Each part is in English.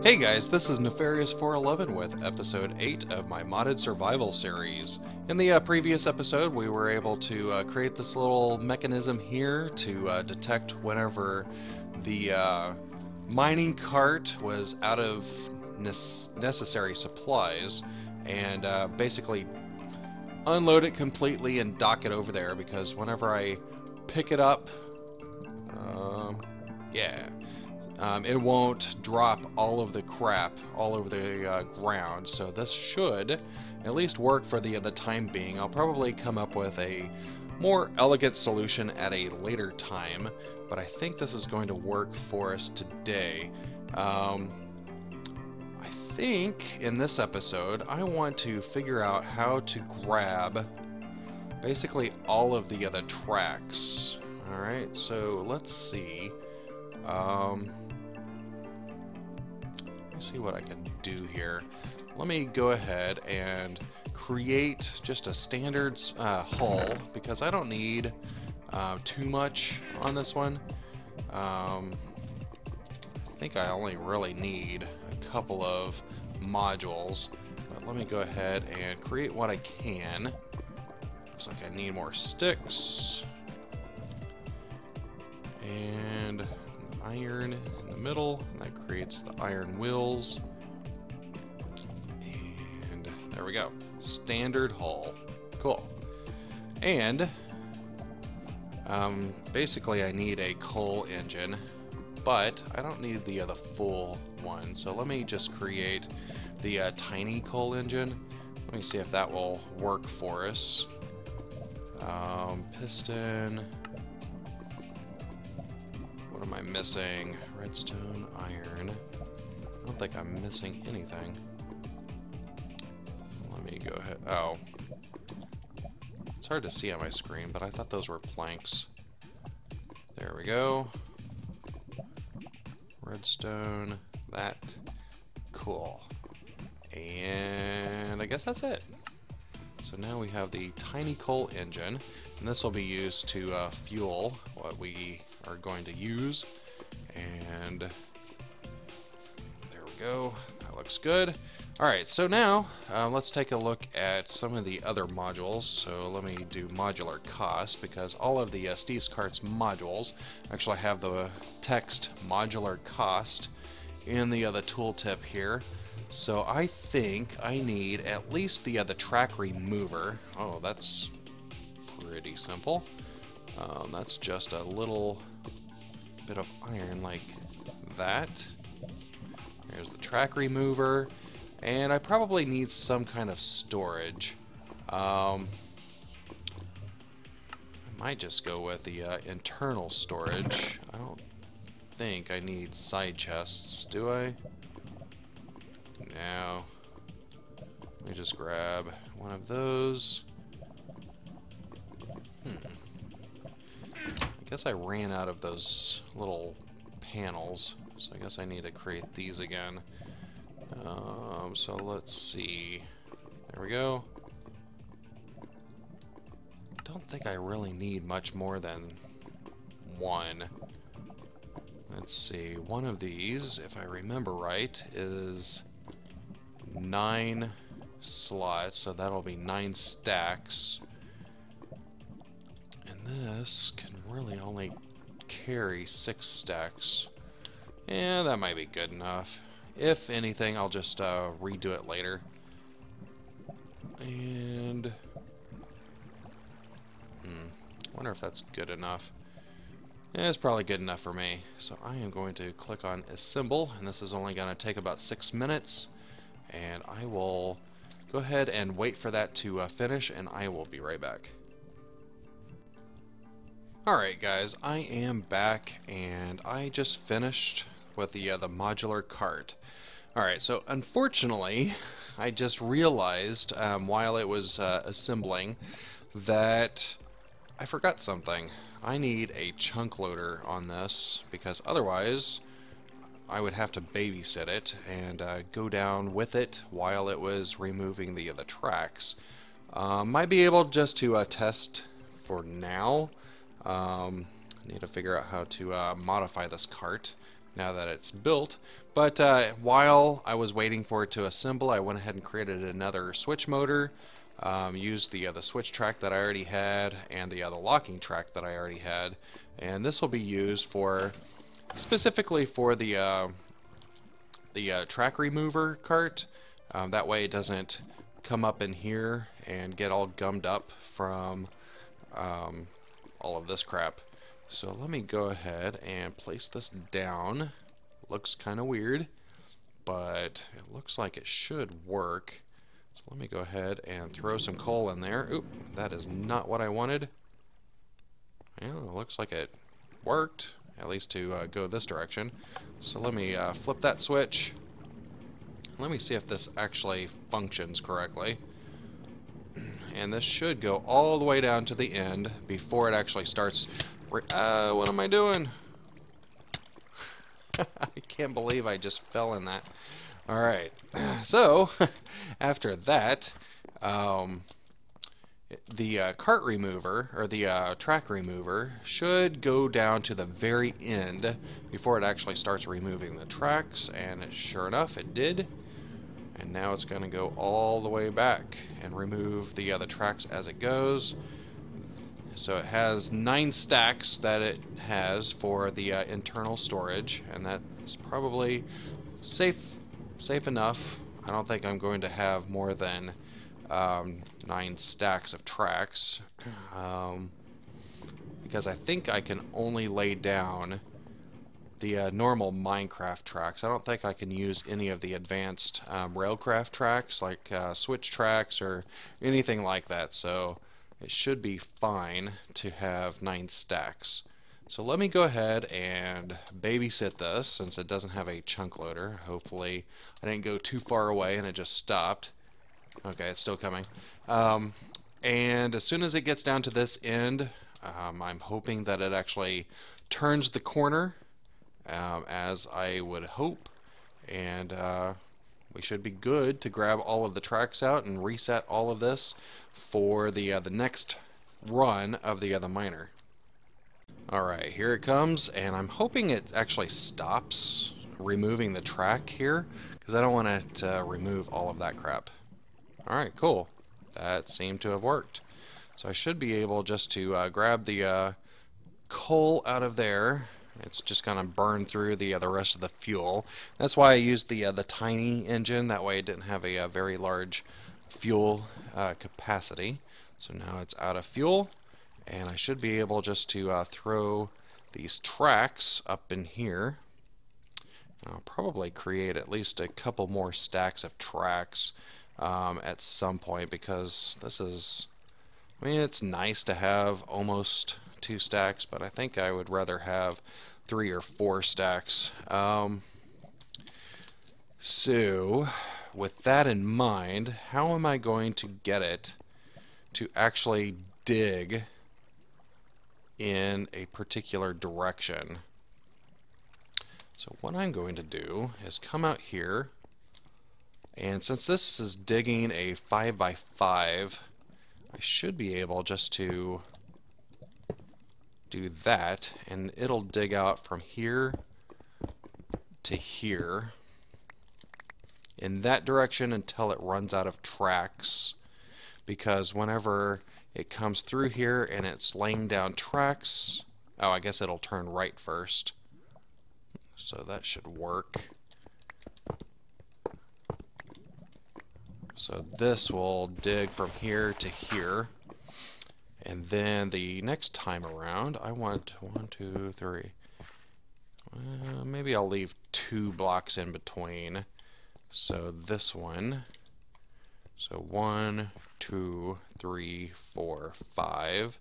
Hey guys, this is Nefarious411 with episode 8 of my modded survival series. In the previous episode, we were able to create this little mechanism here to detect whenever the mining cart was out of necessary supplies, and basically unload it completely and dock it over there, because whenever I pick it up, it won't drop all of the crap all over the ground. So this should at least work for the time being. I'll probably come up with a more elegant solution at a later time, but I think this is going to work for us today. I think in this episode I want to figure out how to grab basically all of the other tracks. Alright, so let's see. Let me see what I can do here. Let me go ahead and create just a standard hull, because I don't need too much on this one. I think I only really need a couple of modules, but let me go ahead and create what I can. Looks like I need more sticks and iron in the middle, and that creates the iron wheels. And there we go. Standard hull. Cool. And basically I need a coal engine, but I don't need the full one. So let me just create the tiny coal engine. Let me see if that will work for us. Piston. What am I missing? Redstone, iron. I don't think I'm missing anything. Let me go ahead. Oh. It's hard to see on my screen, but I thought those were planks. There we go. Redstone. That. Cool. And I guess that's it. So now we have the tiny coal engine, and this will be used to fuel what we are going to use. And there we go. That looks good. Alright, so now let's take a look at some of the other modules. So let me do modular cost, because all of the Steve's Carts modules actually have the text modular cost in the tooltip here. So I think I need at least the track remover. Oh, that's pretty simple. That's just a little bit of iron like that. There's the track remover, and I probably need some kind of storage. I might just go with the internal storage. I don't think I need side chests, do I? No. Let me just grab one of those. I guess I ran out of those little panels, so I guess I need to create these again. So let's see. There we go. Don't think I really need much more than one. Let's see. One of these, if I remember right, is 9 slots, so that'll be 9 stacks. And this can really only carry 6 stacks. Yeah, that might be good enough. If anything, I'll just redo it later. And wonder if that's good enough. Yeah, it's probably good enough for me. So I am going to click on assemble, and this is only going to take about 6 minutes. And I will go ahead and wait for that to finish, and I will be right back. Alright guys, I am back, and I just finished with the modular cart. Alright, so unfortunately, I just realized while it was assembling that I forgot something. I need a chunk loader on this, because otherwise I would have to babysit it and go down with it while it was removing the tracks. Might be able just to test for now. Need to figure out how to modify this cart, now that it's built. But while I was waiting for it to assemble, I went ahead and created another switch motor. Used the switch track that I already had and the other locking track that I already had, and this will be used for specifically for the track remover cart. That way it doesn't come up in here and get all gummed up from all of this crap. So let me go ahead and place this down. Looks kind of weird, but it looks like it should work. So let me go ahead and throw some coal in there. Oop, that is not what I wanted. Well, it looks like it worked, at least to go this direction. So let me flip that switch. Let me see if this actually functions correctly. And this should go all the way down to the end before it actually starts. What am I doing? I can't believe I just fell in that. Alright, so after that, the cart remover, or the track remover, should go down to the very end before it actually starts removing the tracks, and sure enough, it did. And now it's going to go all the way back and remove the tracks as it goes. So it has 9 stacks that it has for the internal storage, and that's probably safe enough. I don't think I'm going to have more than 9 stacks of tracks, because I think I can only lay down the normal Minecraft tracks. I don't think I can use any of the advanced Railcraft tracks, like switch tracks or anything like that, so it should be fine to have 9 stacks. So let me go ahead and babysit this, since it doesn't have a chunk loader. Hopefully I didn't go too far away and it just stopped. Okay, it's still coming. And as soon as it gets down to this end, I'm hoping that it actually turns the corner, as I would hope, and we should be good to grab all of the tracks out and reset all of this for the next run of the miner. Alright, here it comes, and I'm hoping it actually stops removing the track here, because I don't want it to remove all of that crap. Alright, cool. That seemed to have worked. So I should be able just to grab the coal out of there. It's just going to burn through the rest of the fuel. That's why I used the tiny engine. That way it didn't have a very large fuel capacity. So now it's out of fuel, and I should be able just to throw these tracks up in here. I'll probably create at least a couple more stacks of tracks at some point, because this is, I mean, it's nice to have almost 2 stacks, but I think I would rather have 3 or 4 stacks. So with that in mind, how am I going to get it to actually dig in a particular direction? So what I'm going to do is come out here, and since this is digging a 5x5, I should be able just to do that, and it'll dig out from here to here in that direction until it runs out of tracks, because whenever it comes through here and it's laying down tracks, oh, I guess it'll turn right first, so that should work. So this will dig from here to here, and then the next time around I want 1, 2, 3, maybe I'll leave 2 blocks in between. So this one, so 1, 2, 3, 4, 5,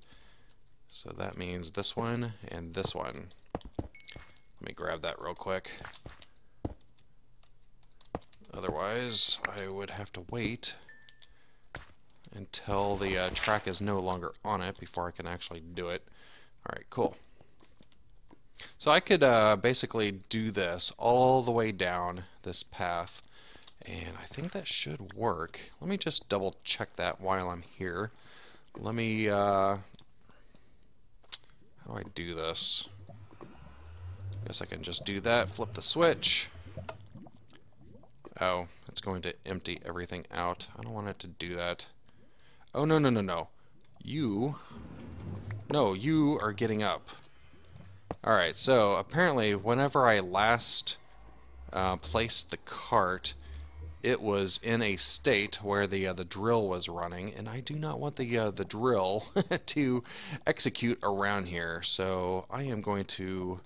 so that means this one and this one. Let me grab that real quick. Otherwise, I would have to wait until the track is no longer on it before I can actually do it. Alright, cool. So I could basically do this all the way down this path, and I think that should work. Let me just double check that while I'm here. Let me, how do I do this? Guess I can just do that, flip the switch. Oh, it's going to empty everything out. I don't want it to do that. Oh, no, no, no, no. No, you are getting up. Alright, so apparently whenever I last placed the cart, it was in a state where the drill was running, and I do not want the drill to execute around here. So I am going to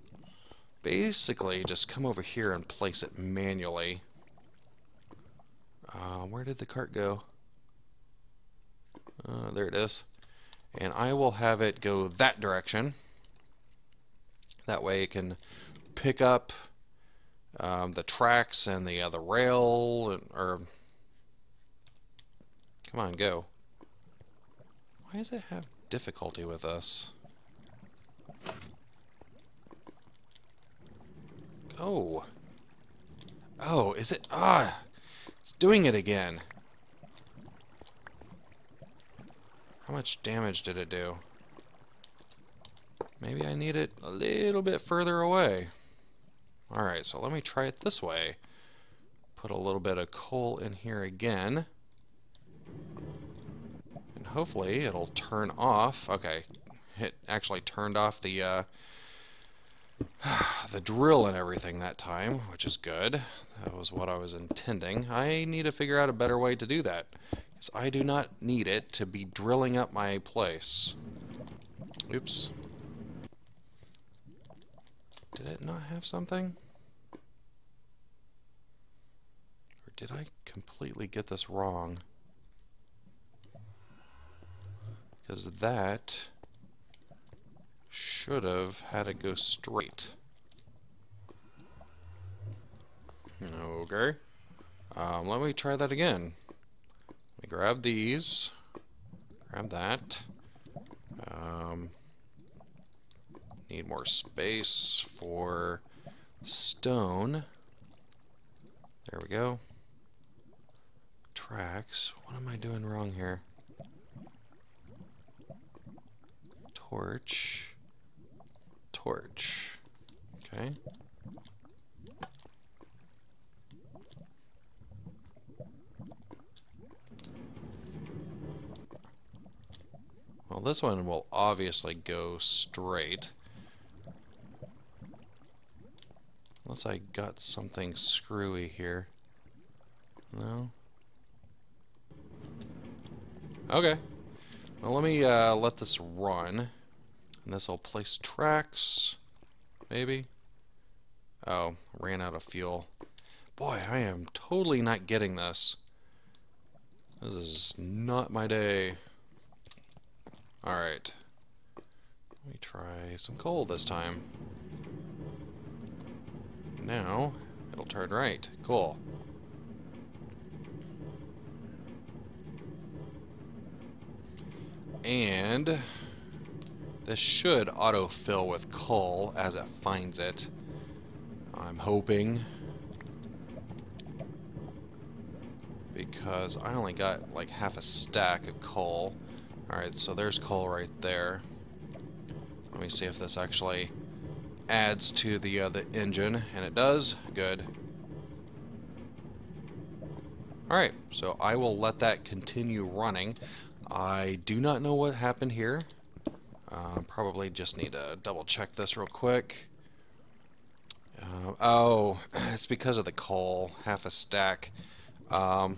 basically just come over here and place it manually. Where did the cart go? There it is. And I will have it go that direction. That way it can pick up the tracks and the rail, or come on, go. Why does it have difficulty with us? Oh. Oh, is it? Ah! It's doing it again. How much damage did it do? Maybe I need it a little bit further away. Alright, so let me try it this way. Put a little bit of coal in here again. And hopefully it'll turn off. Okay, it actually turned off the drill and everything that time, which is good. That was what I was intending. I need to figure out a better way to do that, because I do not need it to be drilling up my place. Oops. Did it not have something? Or did I completely get this wrong? Because that should have had it go straight. Okay. Let me try that again. Let me grab these. Grab that. Need more space for stone. There we go. Tracks. What am I doing wrong here? Torch. Torch. Okay. Well, this one will obviously go straight. Unless I got something screwy here. No? Okay. Well, let me let this run. And this will place tracks. Maybe? Oh, ran out of fuel. Boy, I am totally not getting this. This is not my day. Alright. Let me try some coal this time. Now, it'll turn right. Cool. And this should autofill with coal as it finds it. I'm hoping. Because I only got like half a stack of coal. Alright, so there's coal right there. Let me see if this actually adds to the engine, and it does. Good. Alright, so I will let that continue running. I do not know what happened here. Probably just need to double check this real quick. Oh, it's because of the coal. Half a stack. Let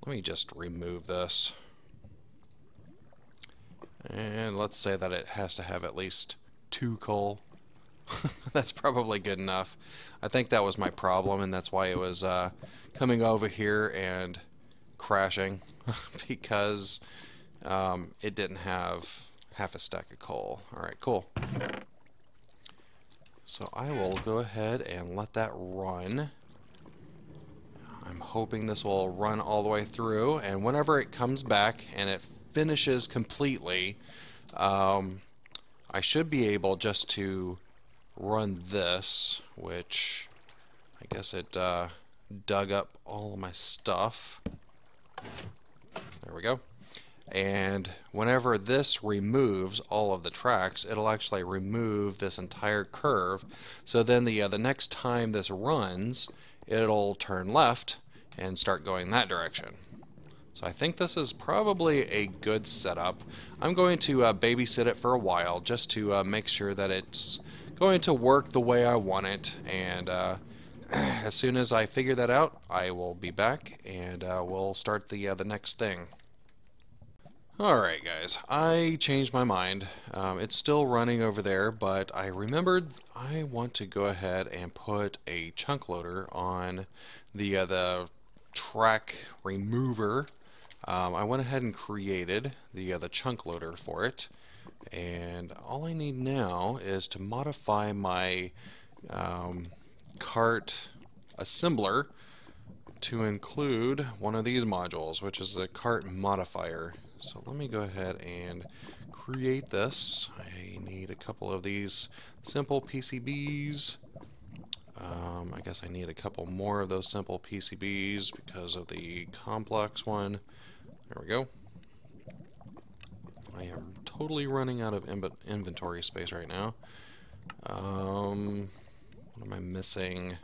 me just remove this. And let's say that it has to have at least 2 coal. That's probably good enough. I think that was my problem, and that's why it was coming over here and crashing, because it didn't have half a stack of coal. Alright, cool. So I will go ahead and let that run. I'm hoping this will run all the way through, and whenever it comes back and it finishes completely, I should be able just to run this, which I guess it dug up all of my stuff. There we go. And whenever this removes all of the tracks, it'll actually remove this entire curve. So then the next time this runs, it'll turn left and start going that direction. So I think this is probably a good setup. I'm going to babysit it for a while just to make sure that it's going to work the way I want it. And as soon as I figure that out, I will be back and we'll start the next thing. Alright guys, I changed my mind. It's still running over there, but I remembered I want to go ahead and put a chunk loader on the track remover. I went ahead and created the chunk loader for it, and all I need now is to modify my cart assembler to include one of these modules, which is the cart modifier. So let me go ahead and create this. I need a couple of these simple PCBs. I guess I need a couple more of those simple PCBs because of the complex one. There we go. I am totally running out of inventory space right now. What am I missing?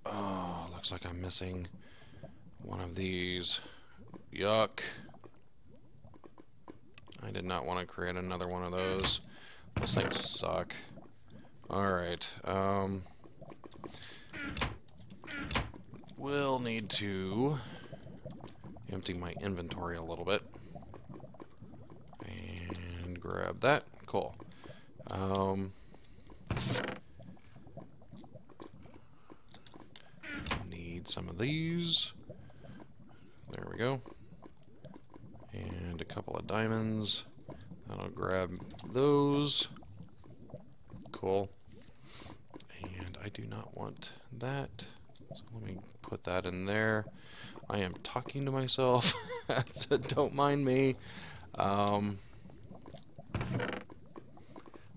Oh, looks like I'm missing one of these. Yuck. I did not want to create another one of those. Those things suck. Alright, we'll need to empty my inventory a little bit. And grab that. Cool. Need some of these. There we go. And a couple of diamonds. I'll grab those. Cool. And I do not want that. So let me put that in there. I am talking to myself, so don't mind me.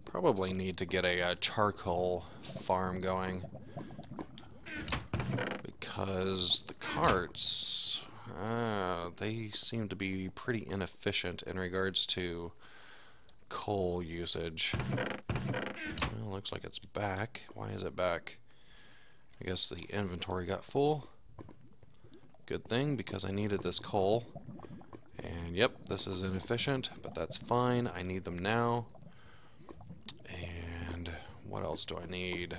Probably need to get a charcoal farm going, because the carts, they seem to be pretty inefficient in regards to coal usage. Well, looks like it's back. Why is it back? I guess the inventory got full. Good thing, because I needed this coal. And yep, this is inefficient, but that's fine. I need them now. And what else do I need?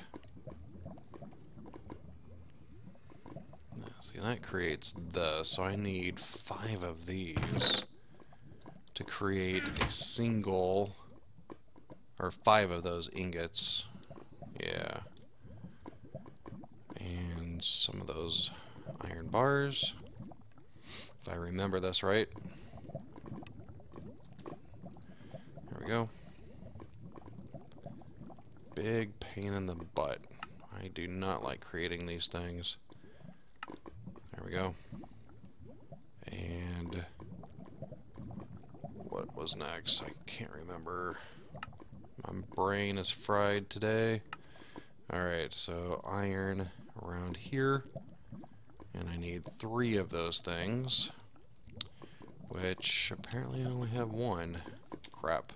See, that creates this, so I need 5 of these to create a single, or 5 of those ingots. Yeah. And some of those iron bars, if I remember this right. There we go. Big pain in the butt. I do not like creating these things. There we go. And what was next? I can't remember. My brain is fried today. Alright, so iron around here. And I need 3 of those things. Which apparently I only have 1. Crap.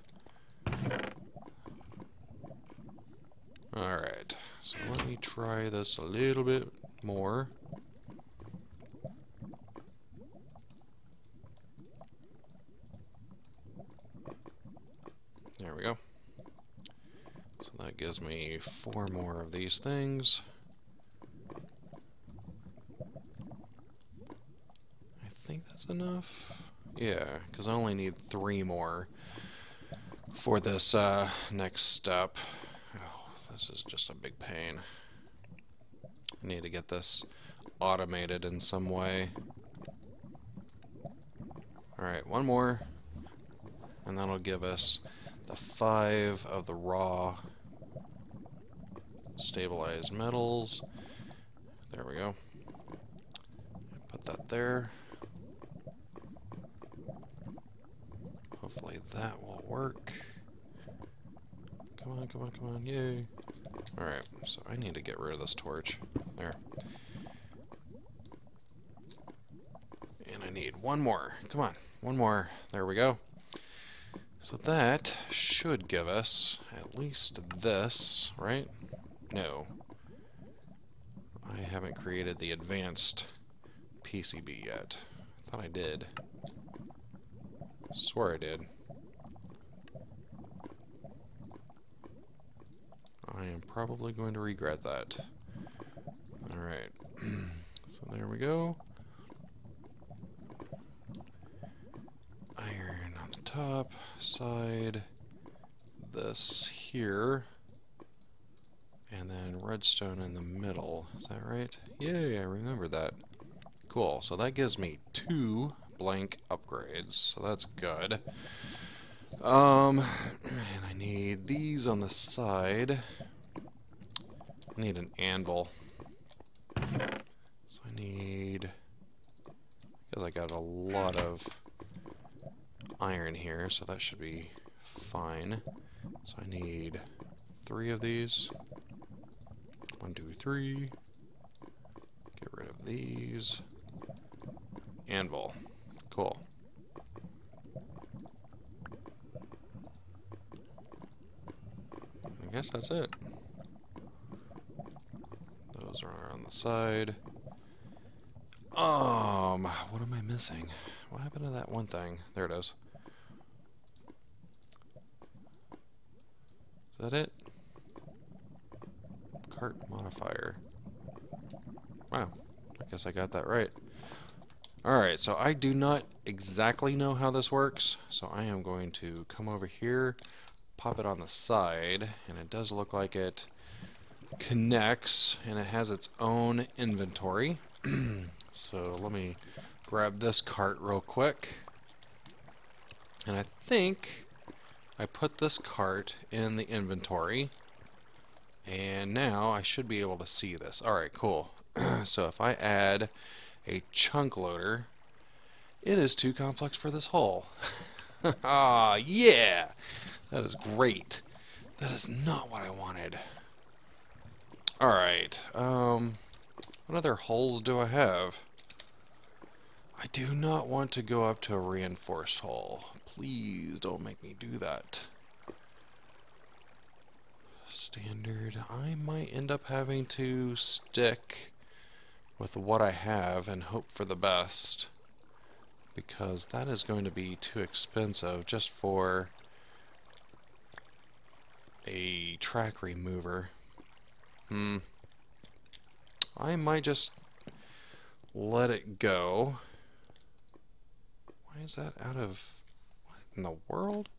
Alright, so let me try this a little bit more. There we go. So that gives me 4 more of these things. I think that's enough. Yeah, because I only need 3 more for this next step. Oh, this is just a big pain. I need to get this automated in some way. Alright, 1 more. And that'll give us the 5 of the raw stabilized metals. There we go. Put that there. Hopefully that will work. Come on, come on, come on, yay. Alright, so I need to get rid of this torch. There. And I need one more. Come on, one more. There we go. So that should give us at least this, right? No. I haven't created the advanced PCB yet. I thought I did. Swear I did. I am probably going to regret that. Alright. So there we go. Iron on the top, side, this here, and then redstone in the middle. Is that right? Yay, I remember that. Cool, so that gives me 2 blank upgrades, so that's good. And I need these on the side. I need an anvil. So I need, because I got a lot of iron here, so that should be fine. So I need 3 of these. 1, 2, 3. Get rid of these. Anvil. Cool. I guess that's it. Those are on the side. What am I missing? What happened to that one thing? There it is. Is that it? Cart modifier. Wow. I guess I got that right. Alright, so I do not exactly know how this works, so I am going to come over here, pop it on the side, and it does look like it connects, and it has its own inventory. So let me grab this cart real quick. And I think I put this cart in the inventory, and now I should be able to see this. Alright, cool. So if I add a chunk loader, it is too complex for this hole. Ah, yeah! That is great. That is not what I wanted. Alright, what other holes do I have? I do not want to go up to a reinforced hole. Please don't make me do that. Standard. I might end up having to stick with what I have and hope for the best, because that is going to be too expensive just for a track remover. I might just let it go. Why is that out of... what in the world?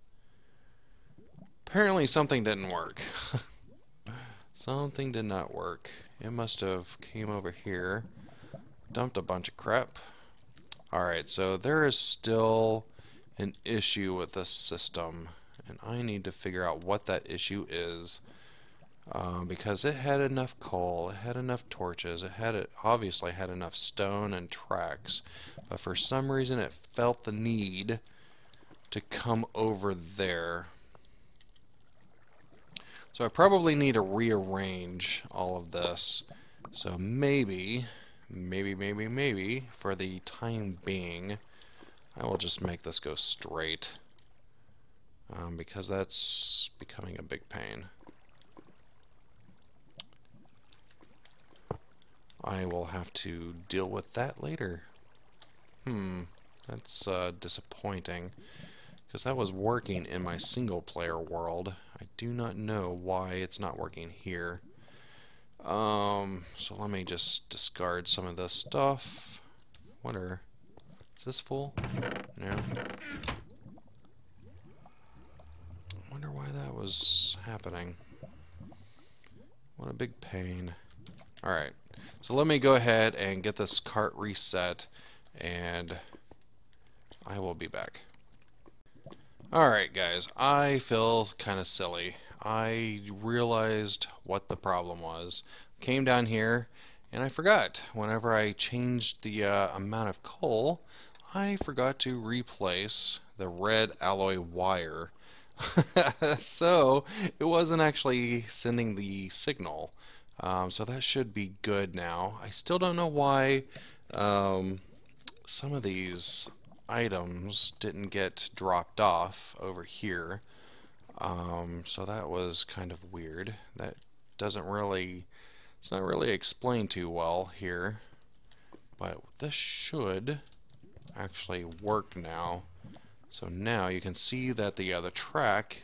Apparently something didn't work. Something did not work. It must have came over here, dumped a bunch of crap. Alright, so there is still an issue with this system, and I need to figure out what that issue is. Because it had enough coal, it had enough torches, it obviously had enough stone and tracks, but for some reason it felt the need to come over there. So I probably need to rearrange all of this. So maybe, for the time being, I will just make this go straight. Because that's becoming a big pain. I will have to deal with that later. That's disappointing, because that was working in my single player world. I do not know why it's not working here. So let me just discard some of this stuff. Wonder, is this full? No. I wonder why that was happening. What a big pain. Alright, so let me go ahead and get this cart reset, and I will be back. Alright guys, I feel kind of silly. I realized what the problem was. Came down here, and I forgot. Whenever I changed the amount of coal, I forgot to replace the red alloy wire. So, it wasn't actually sending the signal. So that should be good now. I still don't know why some of these items didn't get dropped off over here. So that was kind of weird. That doesn't really, it's not really explained too well here. But this should actually work now. So now you can see that the track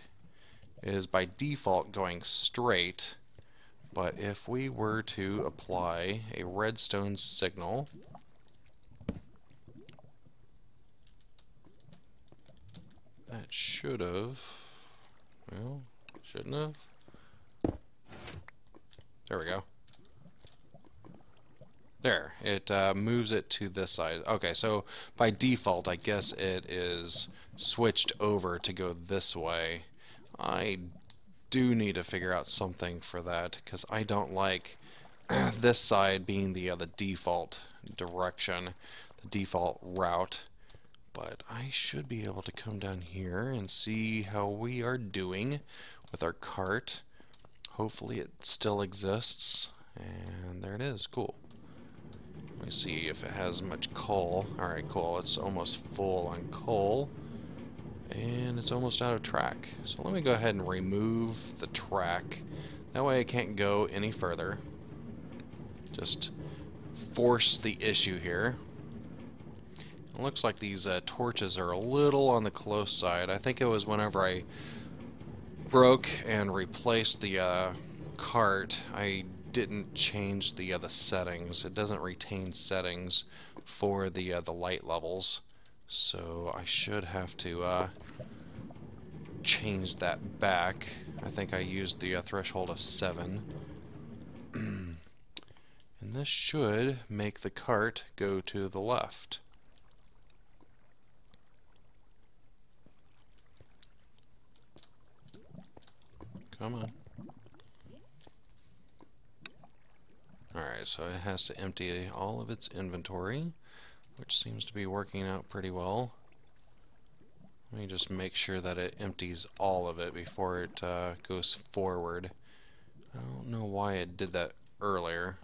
is by default going straight. But if we were to apply a redstone signal, that should have, well, shouldn't have. There we go. There, it moves it to this side. Okay, so by default, I guess it is switched over to go this way. I do need to figure out something for that, because I don't like this side being the default direction, the default route. But I should be able to come down here and see how we are doing with our cart. Hopefully it still exists, and there it is. Cool. Let me see if it has much coal. Alright, cool. It's almost full on coal. And it's almost out of track. So let me go ahead and remove the track. That way I can't go any further. Just force the issue here. It looks like these torches are a little on the close side. I think it was whenever I broke and replaced the cart, I didn't change the settings. It doesn't retain settings for the light levels. So I should have to change that back. I think I used the threshold of 7. And this should make the cart go to the left. Come on. Alright, so it has to empty all of its inventory, which seems to be working out pretty well. Let me just make sure that it empties all of it before it goes forward. I don't know why it did that earlier.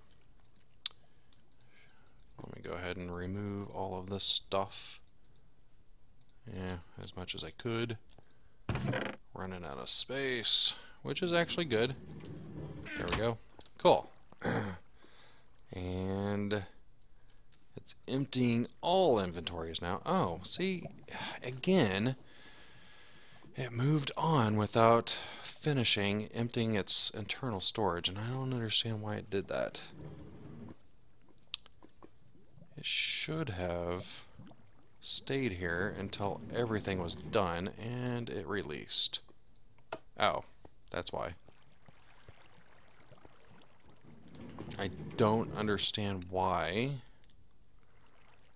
Let me go ahead and remove all of this stuff. Yeah, as much as I could. Running out of space, which is actually good. There we go. Cool. And it's emptying all inventories now. Oh, see, again, it moved on without finishing emptying its internal storage, and I don't understand why it did that. It should have stayed here until everything was done, and it released. Oh, that's why. I don't understand why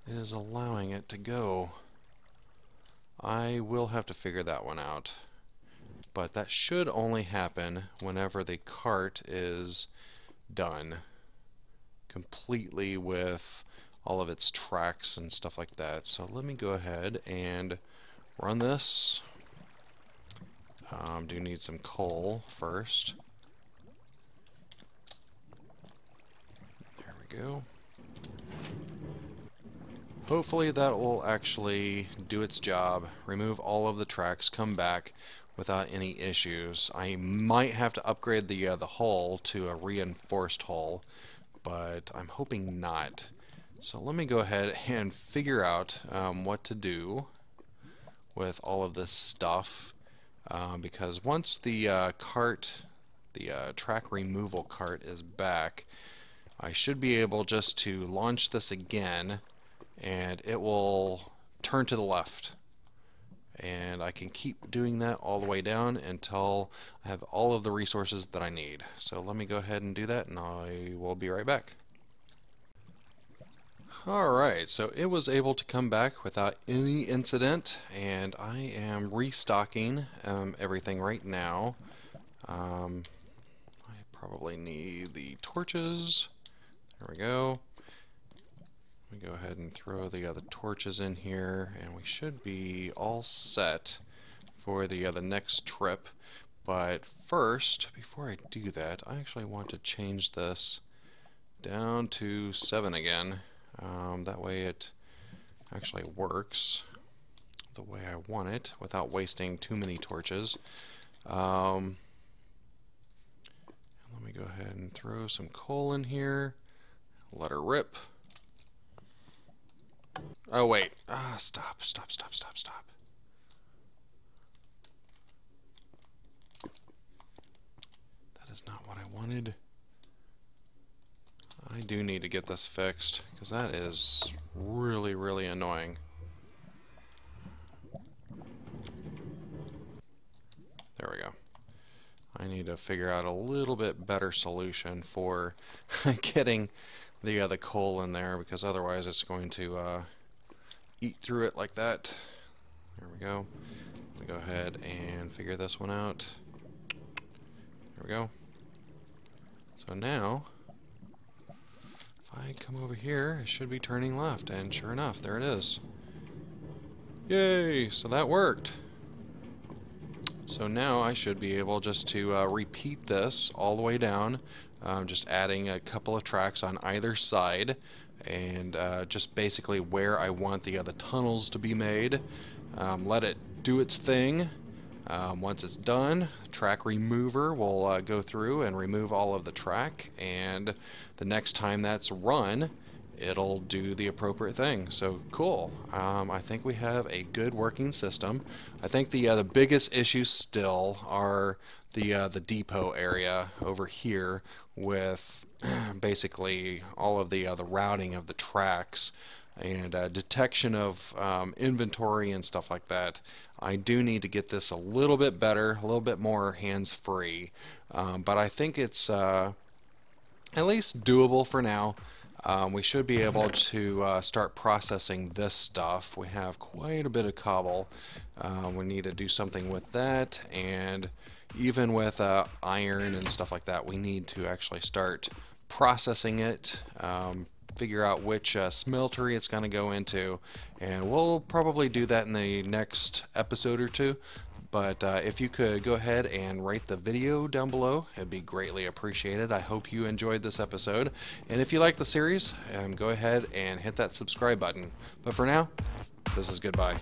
it is allowing it to go. I will have to figure that one out. But that should only happen whenever the cart is done completely with all of its tracks and stuff like that. So let me go ahead and run this. Do need some coal first. There we go. Hopefully that will actually do its job, remove all of the tracks, come back without any issues. I might have to upgrade the hull to a reinforced hull, but I'm hoping not. So let me go ahead and figure out what to do with all of this stuff, because once the track removal cart is back, I should be able just to launch this again and it will turn to the left, and I can keep doing that all the way down until I have all of the resources that I need. So let me go ahead and do that, and I will be right back. Alright, so it was able to come back without any incident, and I am restocking everything right now. I probably need the torches. There we go. Let me go ahead and throw the other torches in here, and we should be all set for the next trip. But first, before I do that, I actually want to change this down to 7 again. That way it actually works the way I want it without wasting too many torches. Let me go ahead and throw some coal in here. Let her rip. Oh wait. Stop. That is not what I wanted. I do need to get this fixed, because that is really, really annoying. There we go. I need to figure out a little bit better solution for getting the coal in there, because otherwise it's going to eat through it like that. There we go. I'm going to go ahead and figure this one out. There we go. So now, if I come over here, it should be turning left, and sure enough, there it is. Yay! So that worked. So now I should be able just to repeat this all the way down, just adding a couple of tracks on either side, and just basically where I want the other tunnels to be made. Let it do its thing. Once it's done, track remover will go through and remove all of the track, and the next time that's run, it'll do the appropriate thing. So cool. I think we have a good working system. I think the biggest issues still are the depot area over here with basically all of the routing of the tracks and detection of inventory and stuff like that. I do need to get this a little bit better, a little bit more hands-free, but I think it's at least doable for now. We should be able to start processing this stuff. We have quite a bit of cobble. We need to do something with that, and even with iron and stuff like that, we need to actually start processing it, figure out which smeltery it's going to go into, and we'll probably do that in the next episode or two. But if you could go ahead and rate the video down below, it'd be greatly appreciated. I hope you enjoyed this episode, and if you like the series, go ahead and hit that subscribe button. But for now, this is goodbye.